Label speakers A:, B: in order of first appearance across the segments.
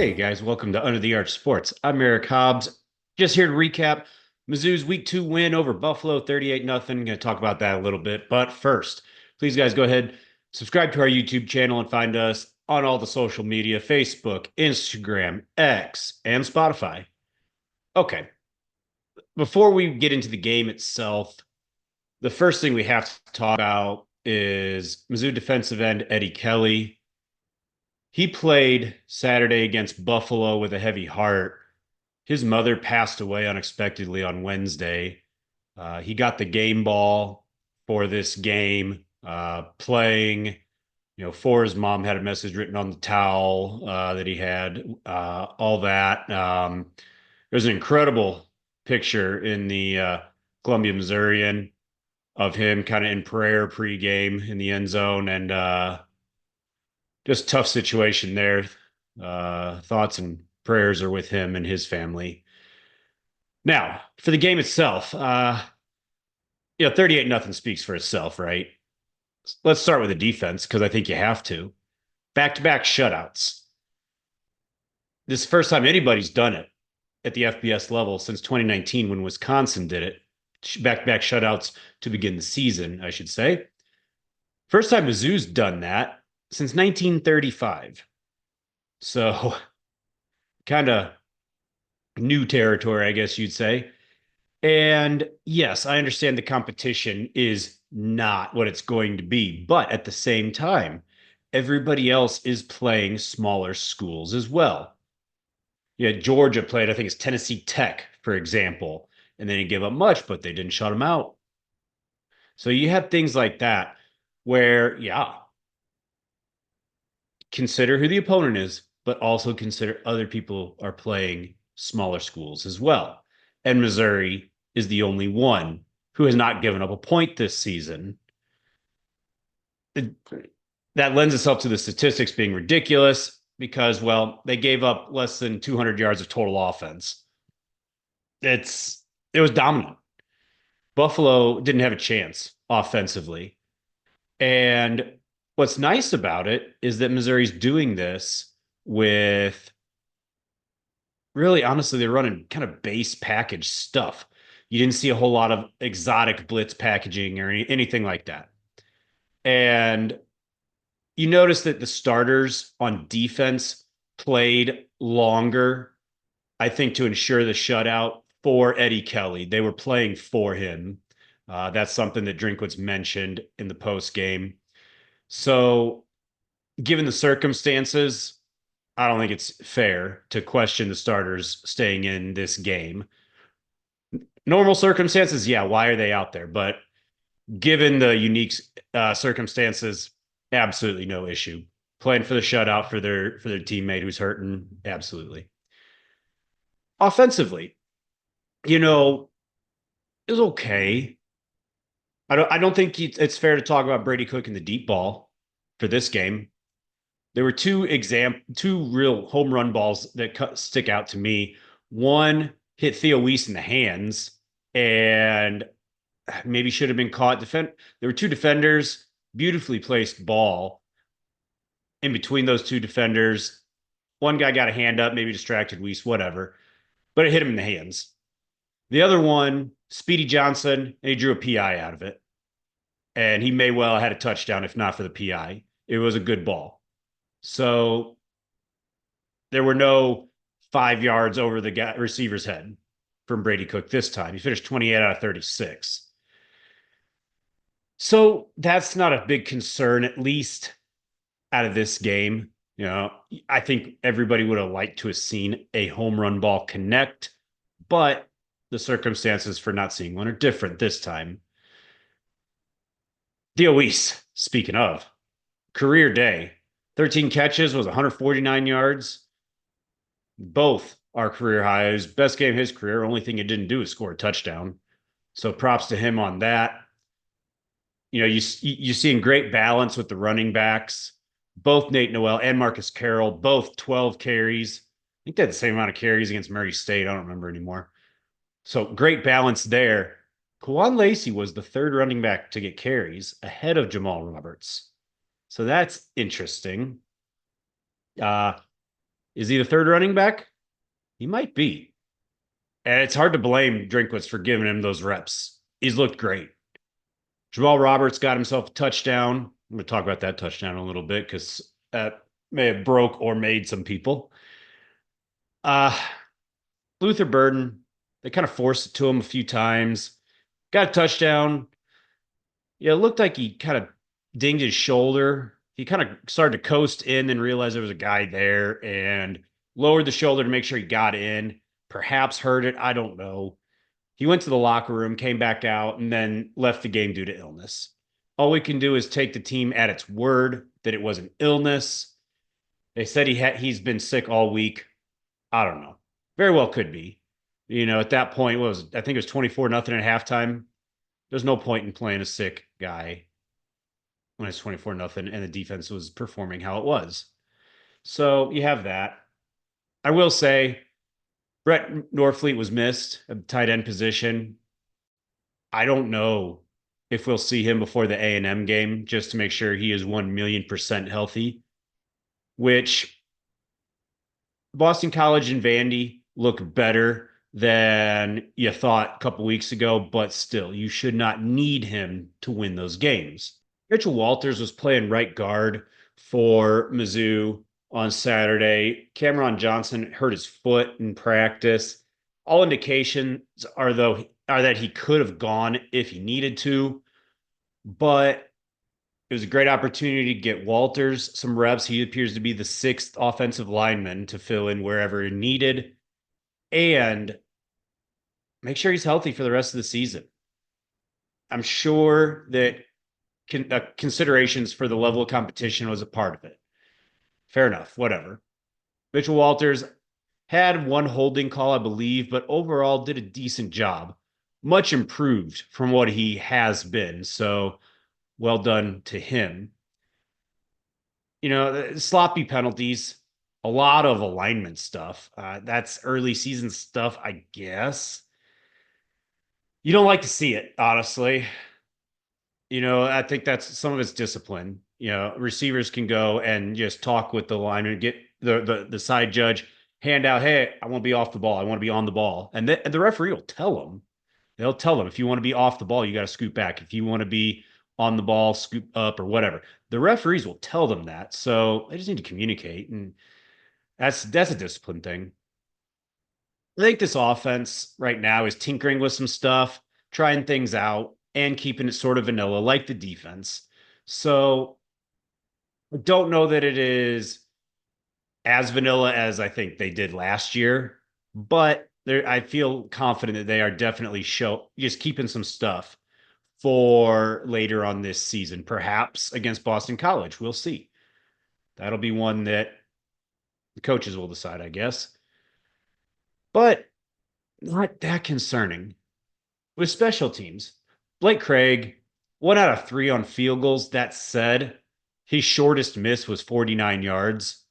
A: Hey guys, welcome to Under the Arch Sports. I'm Eric Hobbs. Just here to recap Mizzou's week 2 win over Buffalo 38-0. Going to talk about that a little bit. But first, please guys go ahead, subscribe to our YouTube channel and find us on all the social media, Facebook, Instagram, X, and Spotify. Okay. Before we get into the game itself, the first thing we have to talk about is Mizzou defensive end Eddie Kelly. He played Saturday against Buffalo with a heavy heart. His mother passed away unexpectedly on Wednesday. He got the game ball for this game, playing, for his mom, had a message written on the towel that he had, all that. There's an incredible picture in the Columbia Missourian of him kind of in prayer pregame in the end zone, and just tough situation there. Thoughts and prayers are with him and his family. Now, for the game itself, 38-0 speaks for itself, right? Let's start with the defense because I think you have to. Back-to-back shutouts. This is the first time anybody's done it at the FBS level since 2019 when Wisconsin did it. Back-to-back shutouts to begin the season, I should say. First time Mizzou's done that since 1935. So kind of new territory, I guess you'd say. And yes, I understand the competition is not what it's going to be, but at the same time, everybody else is playing smaller schools as well. Yeah, Georgia played, I think it's Tennessee Tech, for example, and they didn't give up much, but they didn't shut them out. So you have things like that where, yeah, consider who the opponent is, but also consider other people are playing smaller schools as well. And Missouri is the only one who has not given up a point this season. That lends itself to the statistics being ridiculous because, well, they gave up less than 200 yards of total offense. It was dominant. Buffalo didn't have a chance offensively. And what's nice about it is that Missouri's doing this with really, honestly, they're running kind of base package stuff. You didn't see a whole lot of exotic blitz packaging or anything like that. And you notice that the starters on defense played longer, I think, to ensure the shutout for Eddie Kelly. They were playing for him. That's something that Drinkwitz mentioned in the post game. So, given the circumstances, I don't think it's fair to question the starters staying in this game. Normal circumstances, yeah, why are they out there? But given the unique circumstances, absolutely no issue. Playing for the shutout for their teammate who's hurting, absolutely. Offensively, it was okay. I don't think it's fair to talk about Brady Cook and the deep ball for this game. There were two real home run balls that stick out to me. One hit Theo Weiss in the hands and maybe should have been caught. There were two defenders, beautifully placed ball in between those two defenders. One guy got a hand up, maybe distracted Weiss, whatever, but it hit him in the hands. The other one, Speedy Johnson, and he drew a PI out of it. And he may well have had a touchdown if not for the PI. It was a good ball. So there were no 5 yards over the receiver's head from Brady Cook this time. He finished 28 out of 36. So that's not a big concern, at least out of this game. I think everybody would have liked to have seen a home run ball connect, but the circumstances for not seeing one are different this time. Theo Weiss, speaking of, career day, 13 catches, was 149 yards. Both are career highs. Best game of his career. Only thing he didn't do is score a touchdown. So props to him on that. You're seeing great balance with the running backs. Both Nate Noel and Marcus Carroll, both 12 carries. I think they had the same amount of carries against Murray State. I don't remember anymore. So great balance there. Kwan Lacey was the third running back to get carries ahead of Jamal Roberts. So that's interesting. Is he the third running back? He might be. And it's hard to blame Drinkwitz for giving him those reps. He's looked great. Jamal Roberts got himself a touchdown. I'm going to talk about that touchdown a little bit because that may have broke or made some people. Uh, Luther Burden, they kind of forced it to him a few times. Got a touchdown. Yeah, it looked like he kind of dinged his shoulder. He kind of started to coast in and realized there was a guy there and lowered the shoulder to make sure he got in. Perhaps hurt it. I don't know. He went to the locker room, came back out, and then left the game due to illness. All we can do is take the team at its word that it was an illness. They said he's been sick all week. I don't know. Very well could be. At that point, I think it was 24-0 at halftime. There's no point in playing a sick guy when it's 24-0 and the defense was performing how it was. So you have that. I will say Brett Norfleet was missed at the tight end position. I don't know if we'll see him before the A&M game just to make sure he is 1,000,000% healthy, which Boston College and Vandy look better than you thought a couple weeks ago, but still, you should not need him to win those games. Mitchell Walters was playing right guard for Mizzou on Saturday. Cameron Johnson hurt his foot in practice. All indications are that he could have gone if he needed to, but it was a great opportunity to get Walters some reps. He appears to be the sixth offensive lineman to fill in wherever needed and make sure he's healthy for the rest of the season. I'm sure that considerations for the level of competition was a part of it. Fair enough, whatever. Mitchell Walters had one holding call, I believe, but overall did a decent job. Much improved from what he has been. So well done to him. Sloppy penalties, a lot of alignment stuff. That's early season stuff, I guess. You don't like to see it, honestly. I think that's some of it's discipline. Receivers can go and just talk with the lineman, get the side judge, hand out, hey, I want to be off the ball. I want to be on the ball. And the referee will tell them. They'll tell them if you want to be off the ball, you got to scoot back. If you want to be on the ball, scoot up or whatever. The referees will tell them that. So they just need to communicate. And that's a discipline thing. I think this offense right now is tinkering with some stuff, trying things out, and keeping it sort of vanilla, like the defense. So I don't know that it is as vanilla as I think they did last year, but I feel confident that they are definitely just keeping some stuff for later on this season, perhaps against Boston College. We'll see. That'll be one that the coaches will decide, I guess. But not that concerning. With special teams, Blake Craig, 1 out of 3 on field goals. That said, his shortest miss was 49 yards.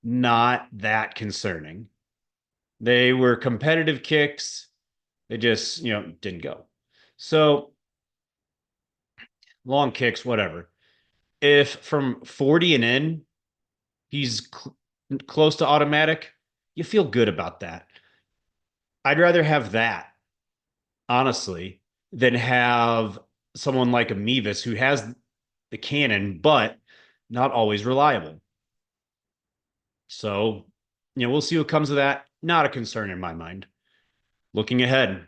A: Not that concerning. They were competitive kicks. They just, didn't go. So long kicks, whatever. If from 40 and in, he's close to automatic, you feel good about that. I'd rather have that, honestly, than have someone like a Mevis who has the cannon, but not always reliable. So, we'll see what comes of that. Not a concern in my mind. Looking ahead,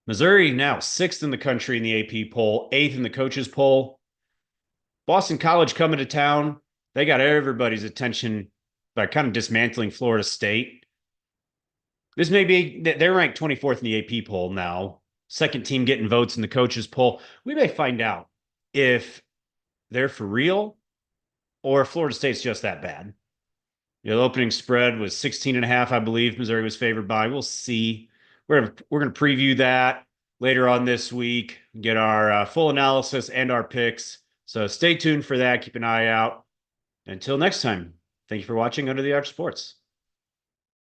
A: Missouri now 6th in the country in the AP poll, 8th in the coaches poll. Boston College coming to town. They got everybody's attention by kind of dismantling Florida State. This may be, they're ranked 24th in the AP poll now. Second team getting votes in the coaches poll. We may find out if they're for real or if Florida State's just that bad. The opening spread was 16.5, I believe. Missouri was favored by. We'll see. We're going to preview that later on this week, get our full analysis and our picks. So stay tuned for that. Keep an eye out. Until next time, thank you for watching Under the Arch Sports.